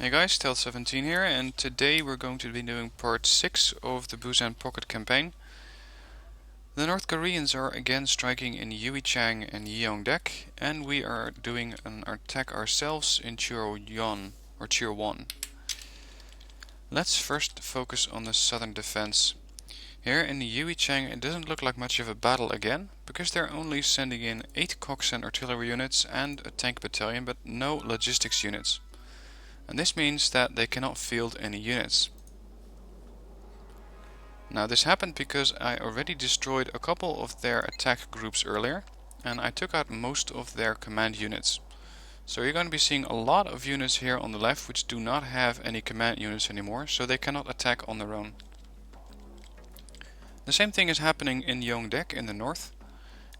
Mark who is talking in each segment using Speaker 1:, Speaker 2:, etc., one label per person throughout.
Speaker 1: Hey guys, Stealth17 here, and today we're going to be doing part 6 of the Busan Pocket campaign. The North Koreans are again striking in Uichang and Yeongdeok, and we are doing an attack ourselves in Cheorwon, or Cheorwon. Let's first focus on the southern defense. Here in Uichang it doesn't look like much of a battle again, because they're only sending in 8 Coxswain artillery units and a tank battalion, but no logistics units. And this means that they cannot field any units. Now this happened because I already destroyed a couple of their attack groups earlier, and I took out most of their command units. So you're going to be seeing a lot of units here on the left which do not have any command units anymore, so they cannot attack on their own. The same thing is happening in Yeongdeok in the north,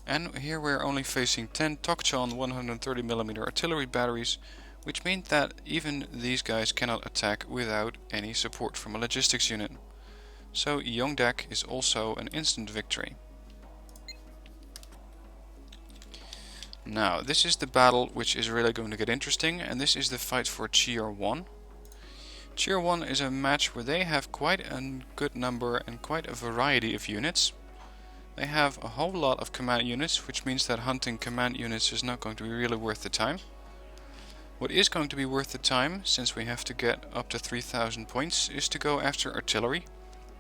Speaker 1: and here we're only facing 10 Tokchon 130mm artillery batteries, which means that even these guys cannot attack without any support from a logistics unit. So Yeongdeok is also an instant victory. Now this is the battle which is really going to get interesting, and this is the fight for Cheorwon. Cheorwon is a match where they have quite a good number and quite a variety of units. They have a whole lot of command units, which means that hunting command units is not going to be really worth the time. What is going to be worth the time, since we have to get up to 3000 points, is to go after artillery.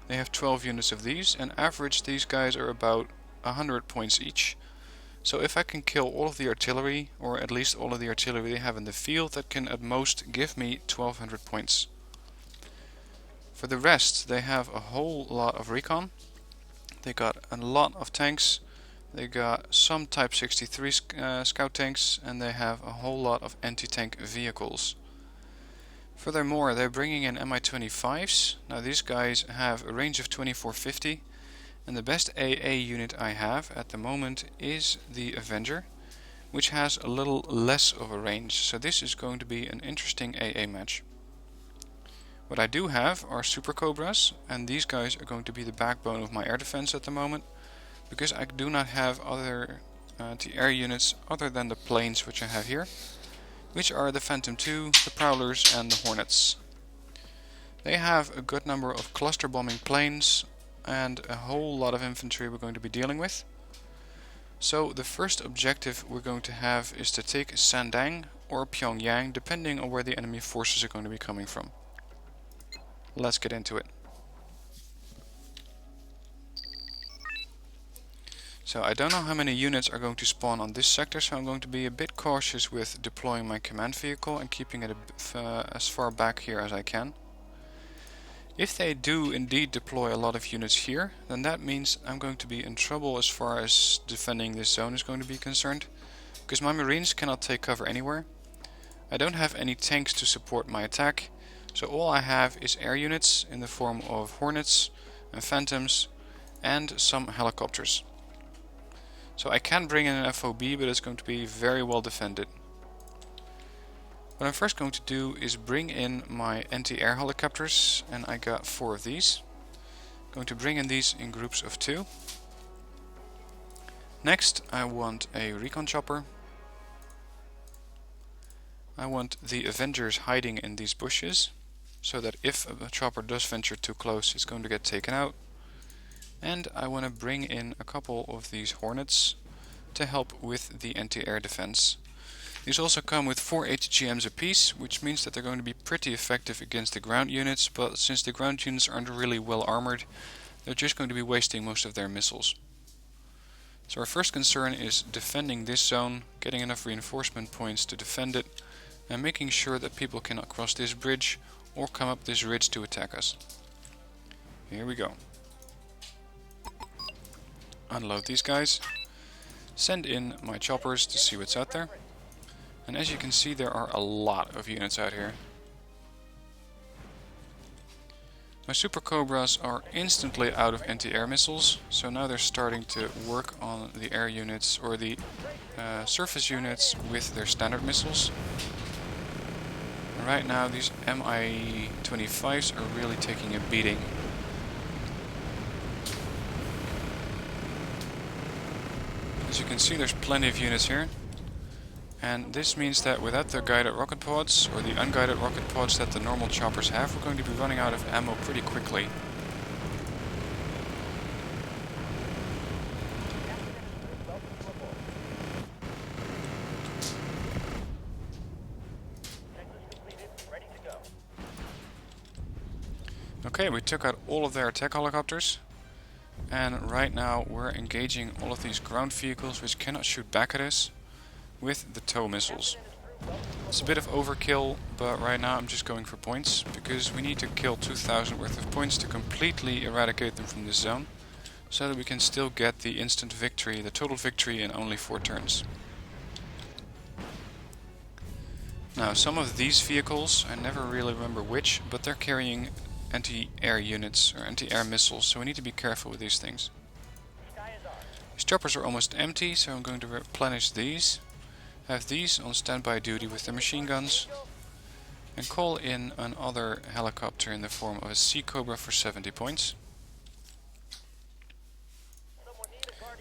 Speaker 1: They have 12 units of these, and average these guys are about 100 points each. So if I can kill all of the artillery, or at least all of the artillery they have in the field, that can at most give me 1200 points. For the rest, they have a whole lot of recon. They got a lot of tanks. They got some Type 63 scout tanks, and they have a whole lot of anti-tank vehicles. Furthermore, they're bringing in Mi-25s. Now these guys have a range of 2450, and the best AA unit I have at the moment is the Avenger, which has a little less of a range, so this is going to be an interesting AA match. What I do have are Super Cobras, and these guys are going to be the backbone of my air defense at the moment, because I do not have other anti-air units other than the planes which I have here, which are the Phantom II, the Prowlers and the Hornets. They have a good number of cluster bombing planes and a whole lot of infantry we're going to be dealing with. So the first objective we're going to have is to take Sandang or Pyongyang, depending on where the enemy forces are going to be coming from. Let's get into it. So I don't know how many units are going to spawn on this sector, so I'm going to be a bit cautious with deploying my command vehicle and keeping it as far back here as I can. If they do indeed deploy a lot of units here, then that means I'm going to be in trouble as far as defending this zone is going to be concerned, because my marines cannot take cover anywhere. I don't have any tanks to support my attack, so all I have is air units in the form of Hornets and Phantoms and some helicopters. So I can bring in an FOB, but it's going to be very well defended. What I'm first going to do is bring in my anti-air helicopters, and I got 4 of these. I'm going to bring in these in groups of 2. Next I want a recon chopper. I want the Avengers hiding in these bushes, so that if a chopper does venture too close, it's going to get taken out. And I want to bring in a couple of these Hornets to help with the anti-air defense. These also come with 4 ATGMs apiece, which means that they're going to be pretty effective against the ground units, but since the ground units aren't really well armored, they're just going to be wasting most of their missiles. So our first concern is defending this zone, getting enough reinforcement points to defend it, and making sure that people cannot cross this bridge or come up this ridge to attack us. Here we go. Unload these guys, send in my choppers to see what's out there, and as you can see there are a lot of units out here. My Super Cobras are instantly out of anti-air missiles, so now they're starting to work on the air units or the surface units with their standard missiles. And right now these Mi-25s are really taking a beating. As you can see, there's plenty of units here. And this means that without the guided rocket pods, or the unguided rocket pods that the normal choppers have, we're going to be running out of ammo pretty quickly. Okay, we took out all of their attack helicopters. And right now we're engaging all of these ground vehicles which cannot shoot back at us with the tow missiles. It's a bit of overkill, but right now I'm just going for points, because we need to kill 2,000 worth of points to completely eradicate them from this zone, so that we can still get the instant victory, the total victory in only 4 turns. Now some of these vehicles, I never really remember which, but they're carrying anti-air units or anti-air missiles, so we need to be careful with these things. These choppers are almost empty, so I'm going to replenish these. Have these on standby duty with their machine guns, and call in another helicopter in the form of a Sea Cobra for 70 points.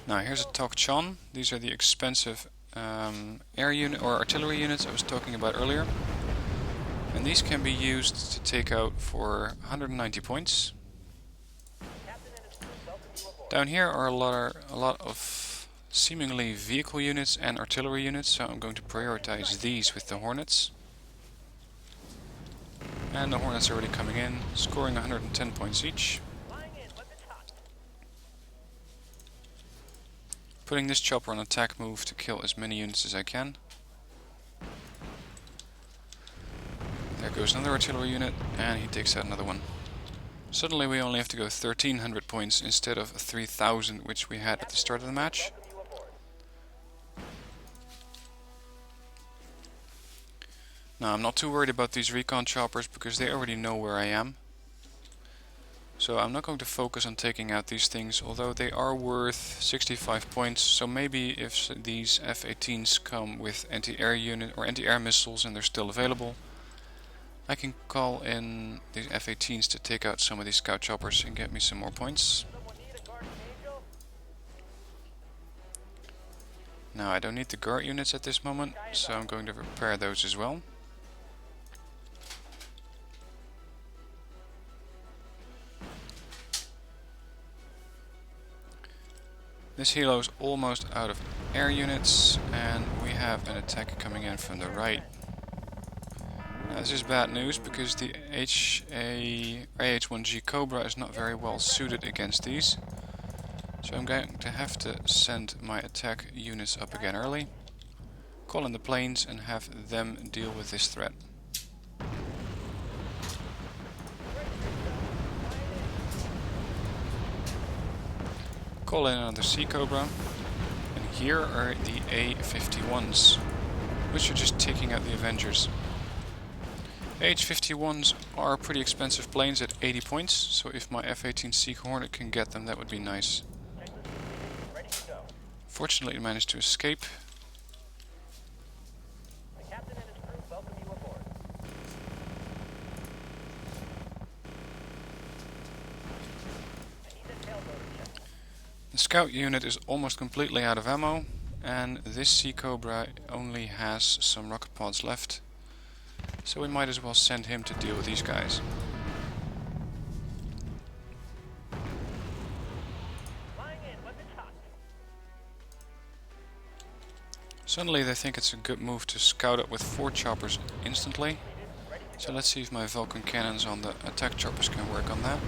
Speaker 1: Now here's a Tokchon. These are the expensive air unit or artillery units I was talking about earlier, and these can be used to take out for 190 points. Down here are a lot of seemingly vehicle units and artillery units, so I'm going to prioritize these with the Hornets. And the Hornets are already coming in, scoring 110 points each. Putting this chopper on attack move to kill as many units as I can. There goes another artillery unit, and he takes out another one. Suddenly we only have to go 1,300 points instead of 3,000 which we had at the start of the match. Now I'm not too worried about these recon choppers because they already know where I am. So I'm not going to focus on taking out these things, although they are worth 65 points. So maybe if these F-18s come with anti-air unit or anti-air missiles and they're still available, I can call in these F-18s to take out some of these scout choppers and get me some more points. Now I don't need the guard units at this moment, so I'm going to repair those as well. This helo is almost out of air units, and we have an attack coming in from the right. Now this is bad news because the AH-1G Cobra is not very well suited against these. So I'm going to have to send my attack units up again early, call in the planes and have them deal with this threat. Call in another Sea Cobra, and here are the A-51s, which are just taking out the Avengers. AH-51s are pretty expensive planes at 80 points, so if my F-18 Sea Hornet can get them, that would be nice. Fortunately it managed to escape. The scout unit is almost completely out of ammo, and this Sea Cobra only has some rocket pods left, so we might as well send him to deal with these guys. Suddenly they think it's a good move to scout up with 4 choppers instantly, so let's see if my Vulcan cannons on the attack choppers can work on that.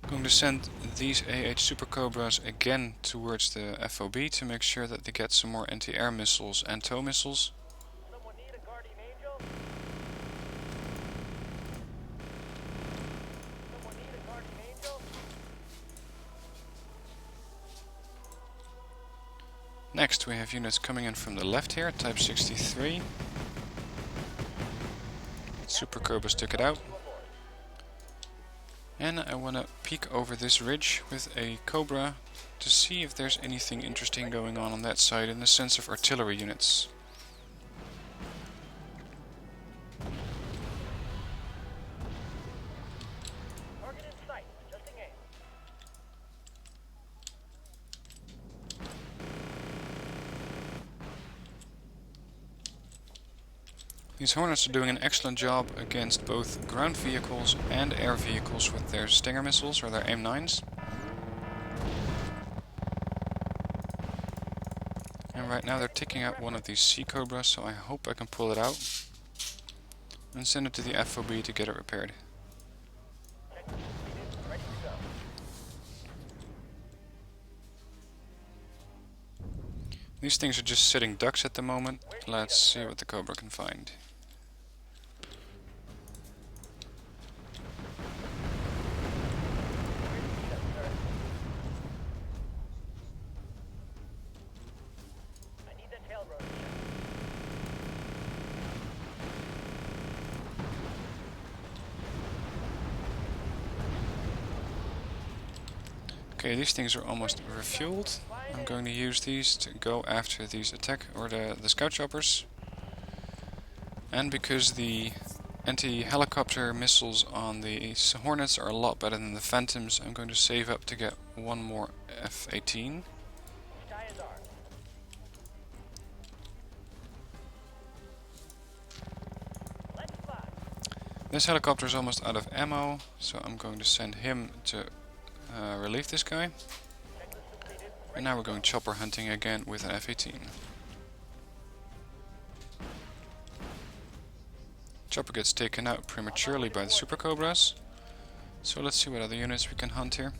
Speaker 1: I'm going to send these AH Super Cobras again towards the FOB to make sure that they get some more anti-air missiles and tow missiles. Next we have units coming in from the left here, Type 63. Super Cobras took it out. And I want to peek over this ridge with a Cobra to see if there's anything interesting going on that side in the sense of artillery units. These Hornets are doing an excellent job against both ground vehicles and air vehicles with their Stinger missiles or their AIM-9s. And right now they're taking out one of these Sea Cobras, so I hope I can pull it out and send it to the FOB to get it repaired. These things are just sitting ducks at the moment. Let's see what the Cobra can find. Okay, these things are almost refueled. I'm going to use these to go after these attack or the scout choppers. And because the anti-helicopter missiles on the Hornets are a lot better than the Phantoms, I'm going to save up to get one more F-18. This helicopter is almost out of ammo, so I'm going to send him to relieve this guy. And now we're going chopper hunting again with an F-18. Chopper gets taken out prematurely by the Super Cobras. So let's see what other units we can hunt here.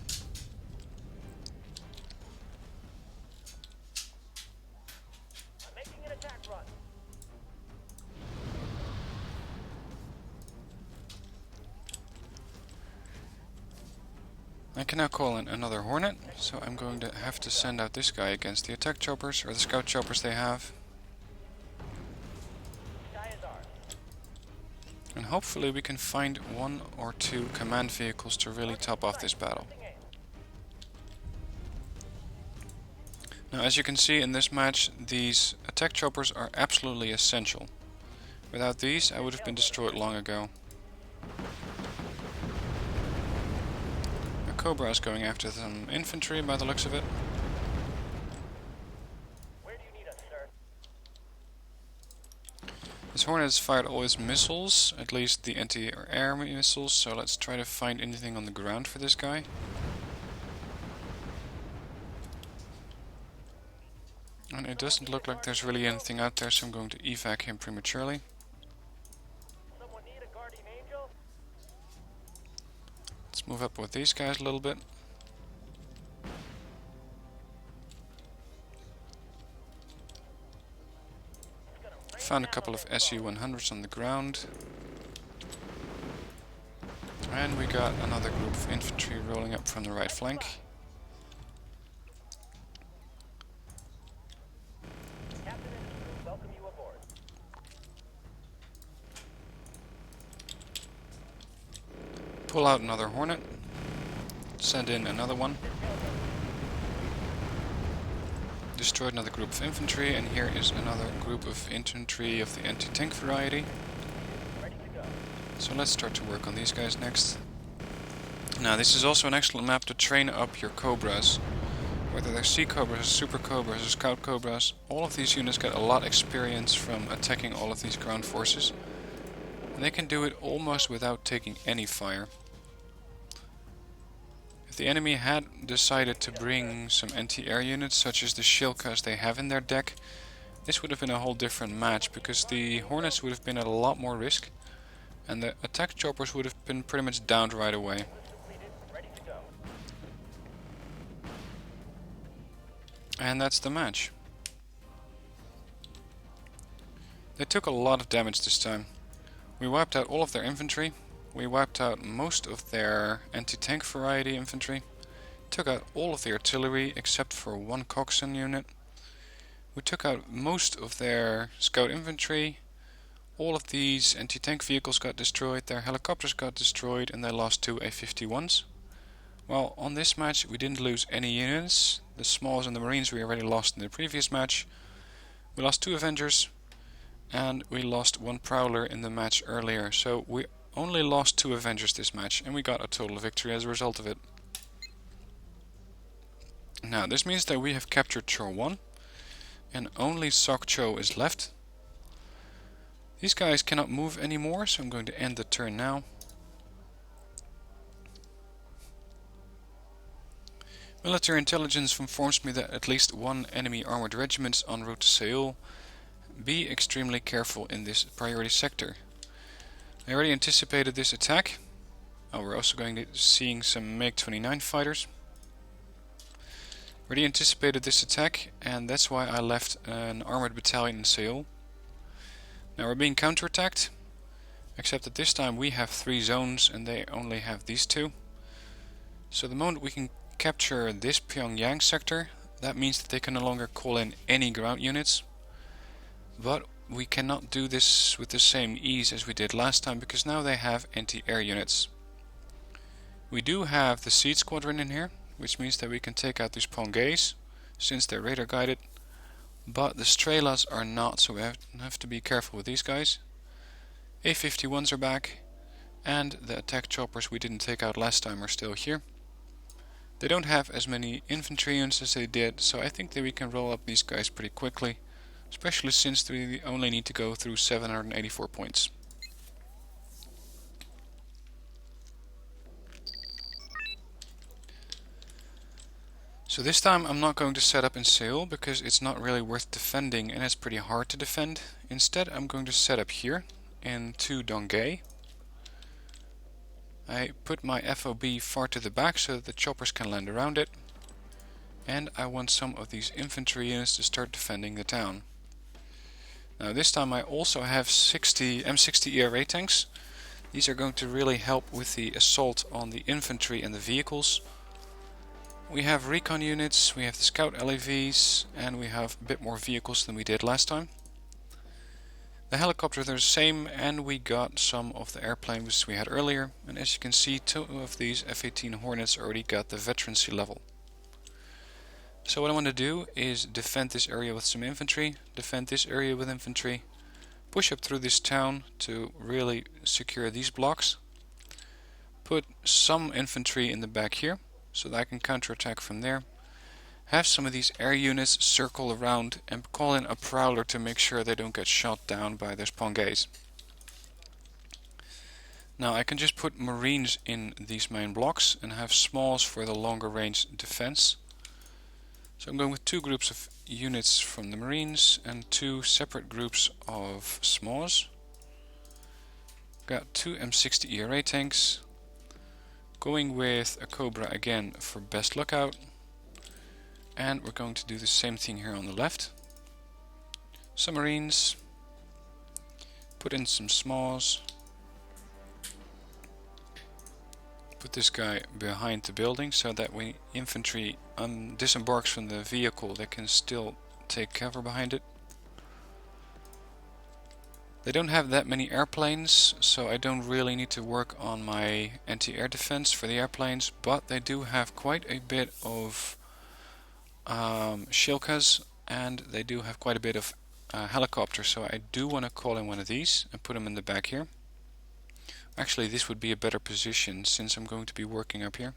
Speaker 1: I can now call in another Hornet, so I'm going to have to send out this guy against the attack choppers, or the scout choppers they have. And hopefully we can find one or two command vehicles to really top off this battle. Now, as you can see in this match, these attack choppers are absolutely essential. Without these, I would have been destroyed long ago. Cobra is going after some infantry by the looks of it.
Speaker 2: Where do you need us, sir?
Speaker 1: This Hornet has fired all his missiles, at least the anti-air missiles, so let's try to find anything on the ground for this guy. And it doesn't look like there's really anything out there, so I'm going to evac him prematurely.
Speaker 2: Someone need a guardian angel?
Speaker 1: Let's move up with these guys a little bit. Found a couple of SU-100s on the ground. And we got another group of infantry rolling up from the right flank.
Speaker 2: Captain and crew welcome you aboard.
Speaker 1: Pull out another Hornet. Send in another one. Destroyed another group of infantry, and here is another group of infantry of the anti-tank variety.
Speaker 2: Ready to go.
Speaker 1: So let's start to work on these guys next. Now, this is also an excellent map to train up your Cobras. Whether they're Sea Cobras, Super Cobras, or Scout Cobras, all of these units get a lot of experience from attacking all of these ground forces. And they can do it almost without taking any fire. If the enemy had decided to bring some anti-air units, such as the Shilkas they have in their deck, this would have been a whole different match, because the Hornets would have been at a lot more risk, and the attack choppers would have been pretty much downed right away.
Speaker 2: Ready to go.
Speaker 1: And that's the match. They took a lot of damage this time. We wiped out all of their infantry. We wiped out most of their anti-tank variety infantry. Took out all of the artillery except for one coxswain unit. We took out most of their scout infantry. All of these anti-tank vehicles got destroyed, their helicopters got destroyed, and they lost 2 A-51s. Well, on this match we didn't lose any units. The Smalls and the Marines we already lost in the previous match. We lost 2 Avengers, and we lost 1 Prowler in the match earlier. So we only lost 2 Avengers this match, and we got a total victory as a result of it. Now, this means that we have captured Cheorwon, and only Sok Cho is left. These guys cannot move anymore, so I'm going to end the turn now. Military intelligence informs me that at least one enemy armored regiment is en route to Seoul. Be extremely careful in this priority sector. I already anticipated this attack. Oh, we're also going to seeing some MiG-29 fighters. Already anticipated this attack, and that's why I left an armored battalion in Seoul. Now we're being counterattacked, except that this time we have 3 zones and they only have these 2. So the moment we can capture this Pyongyang sector, that means that they can no longer call in any ground units. But we cannot do this with the same ease as we did last time, because now they have anti-air units. We do have the Seed Squadron in here, which means that we can take out these Pongays, since they're radar guided. But the Strelas are not, so we have to be careful with these guys. A-51s are back, and the attack choppers we didn't take out last time are still here. They don't have as many infantry units as they did, so I think that we can roll up these guys pretty quickly, especially since we only need to go through 784 points. So this time I'm not going to set up in Seoul because it's not really worth defending and it's pretty hard to defend. Instead I'm going to set up here in 2 Donghae. I put my FOB far to the back so that the choppers can land around it. And I want some of these infantry units to start defending the town. Now this time I also have 60 M60 ERA tanks. These are going to really help with the assault on the infantry and the vehicles. We have recon units, we have the scout LAVs, and we have a bit more vehicles than we did last time. The helicopters are the same, and we got some of the airplanes we had earlier. And as you can see, 2 of these F-18 Hornets already got the veterancy level. So what I want to do is defend this area with some infantry, defend this area with infantry, push up through this town to really secure these blocks, put some infantry in the back here so that I can counterattack from there, have some of these air units circle around and call in a prowler to make sure they don't get shot down by those Pongays. Now I can just put marines in these main blocks and have smalls for the longer range defense. So I'm going with 2 groups of units from the marines and 2 separate groups of smalls. Got 2 M60 ERA tanks. Going with a Cobra again for best lookout. And we're going to do the same thing here on the left. Some marines. Put in some smalls. Put this guy behind the building so that when infantry disembarks from the vehicle they can still take cover behind it. They don't have that many airplanes, so I don't really need to work on my anti-air defense for the airplanes, but they do have quite a bit of Shilkas, and they do have quite a bit of helicopters, so I do want to call in one of these and put them in the back here. Actually, this would be a better position since I'm going to be working up here.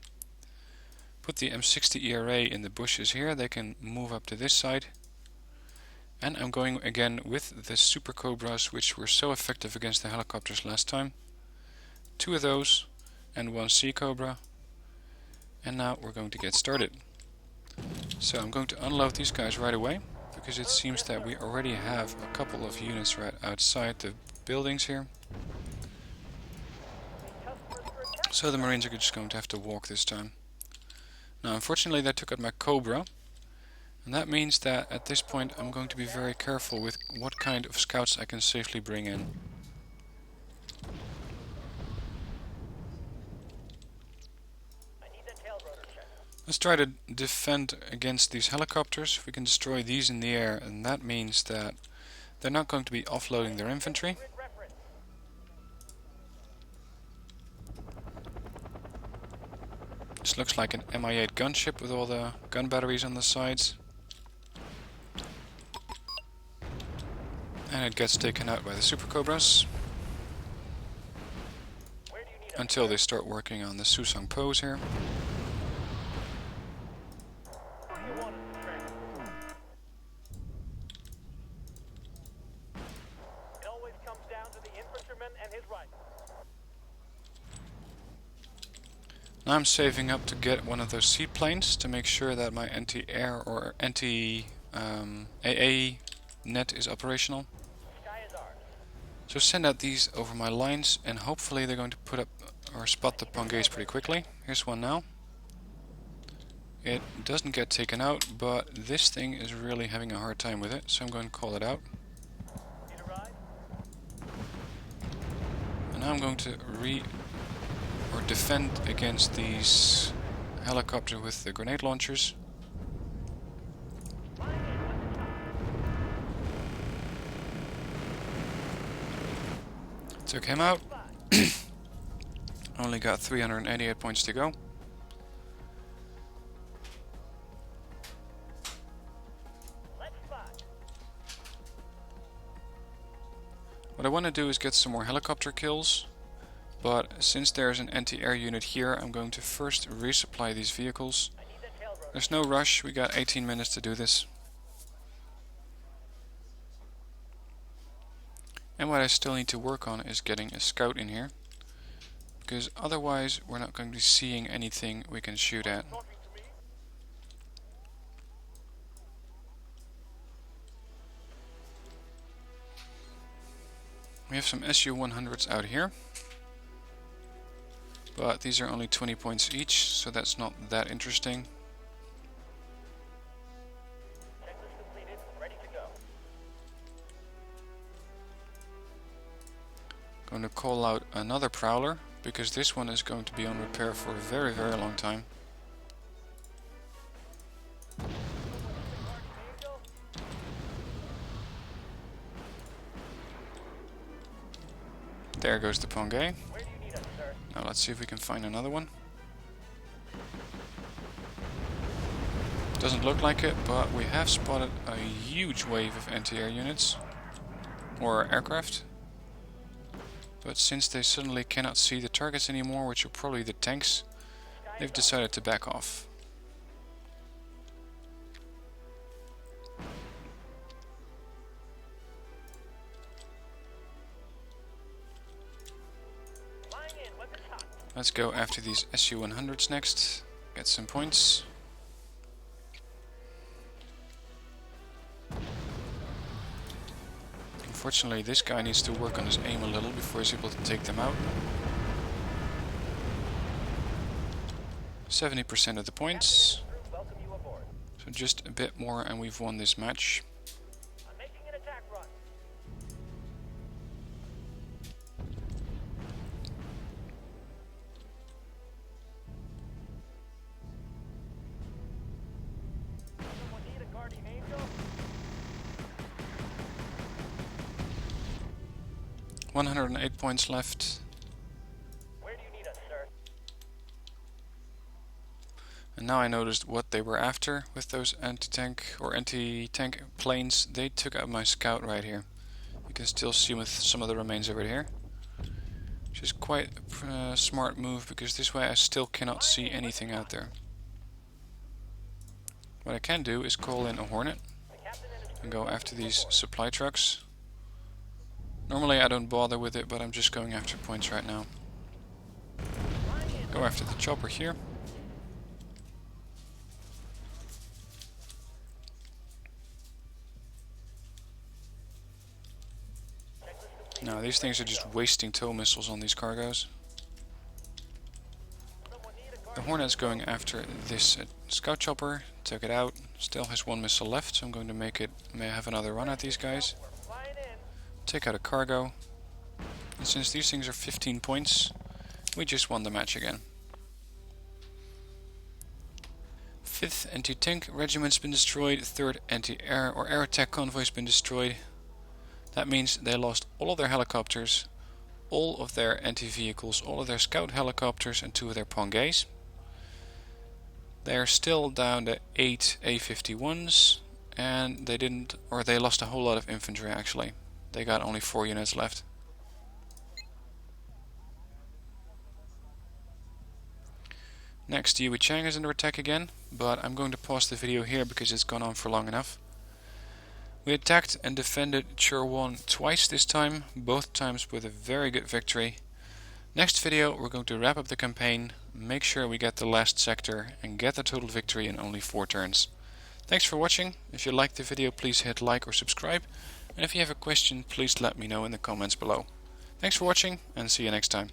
Speaker 1: Put the M60 ERA in the bushes here, they can move up to this side. And I'm going again with the Super Cobras, which were so effective against the helicopters last time. 2 of those and 1 Sea Cobra. And now we're going to get started. So I'm going to unload these guys right away, because it seems that we already have a couple of units right outside the buildings here. So the Marines are just going to have to walk this time. Now unfortunately they took out my Cobra. And that means that at this point I'm going to be very careful with what kind of scouts I can safely bring in. Let's try to defend against these helicopters. If we can destroy these in the air, and that means that they're not going to be offloading their infantry. This looks like an Mi-8 gunship with all the gun batteries on the sides. And it gets taken out by the Super Cobras until they start working on the Susang Pose here.
Speaker 2: It always comes down
Speaker 1: Now I'm saving up to get one of those seaplanes to make sure that my anti-air or anti-AA net is operational.
Speaker 2: Sky is ours.
Speaker 1: So send out these over my lines and hopefully they're going to put up or spot the Pongays pretty quickly. Here's one now. It doesn't get taken out, but this thing is really having a hard time with it, so I'm going to call it out.
Speaker 2: Need a ride?
Speaker 1: And now I'm going to defend against these helicopters with the grenade launchers. Took him out. Only got 388 points to go. What I want to do is get some more helicopter kills, but since there's an anti-air unit here, I'm going to first resupply these vehicles. There's no rush, we got 18 minutes to do this. And what I still need to work on is getting a scout in here, because otherwise we're not going to be seeing anything we can shoot at. We have some SU-100s out here, but these are only 20 points each, so that's not that interesting.
Speaker 2: Checklist completed. Ready to go.
Speaker 1: Going to call out another prowler, because this one is going to be on repair for a very, very long time. There goes the Pongay.
Speaker 2: Where do you need us, sir?
Speaker 1: Now let's see if we can find another one. Doesn't look like it, but we have spotted a huge wave of anti-air units, or aircraft. But since they suddenly cannot see the targets anymore, which are probably the tanks, they've decided to back off.
Speaker 2: Flying in. Weapons hot.
Speaker 1: Let's go after these SU-100s next, get some points. Unfortunately, this guy needs to work on his aim a little before he's able to take them out. 70% of the points,
Speaker 2: Welcome you aboard.
Speaker 1: so just a bit more and we've won this match.
Speaker 2: I'm making an attack run. Someone need a guardian angel?
Speaker 1: 108 points left.
Speaker 2: Where do you need us, sir?
Speaker 1: And now I noticed what they were after with those anti-tank or anti-tank planes. They took out my scout right here. You can still see with some of the remains over here. Which is quite a smart move, because this way I still cannot see anything out there. What I can do is call in a Hornet
Speaker 2: The captain and his
Speaker 1: and go after these supply trucks. Normally I don't bother with it, but I'm just going after points right now. Go after the chopper here. Now these things are just wasting tow missiles on these cargoes. The Hornet's going after this scout chopper, took it out, still has one missile left, so I'm going to may have another run at these guys.
Speaker 2: flying in.
Speaker 1: Take out a cargo, and since these things are 15 points, we just won the match again. 5th anti-tank regiment's been destroyed, 3rd anti-air or air attack convoy's been destroyed. That means they lost all of their helicopters, all of their anti-vehicles, all of their scout helicopters and 2 of their Pongays. They are still down to 8 A-51s, and they lost a whole lot of infantry actually. They got only 4 units left. Next, Yui Chang is under attack again, but I'm going to pause the video here because it's gone on for long enough. We attacked and defended Cheorwon twice this time, both times with a very good victory. Next video we're going to wrap up the campaign, make sure we get the last sector and get the total victory in only 4 turns. Thanks for watching. If you liked the video, please hit like or subscribe. And if you have a question, please let me know in the comments below. Thanks for watching and see you next time.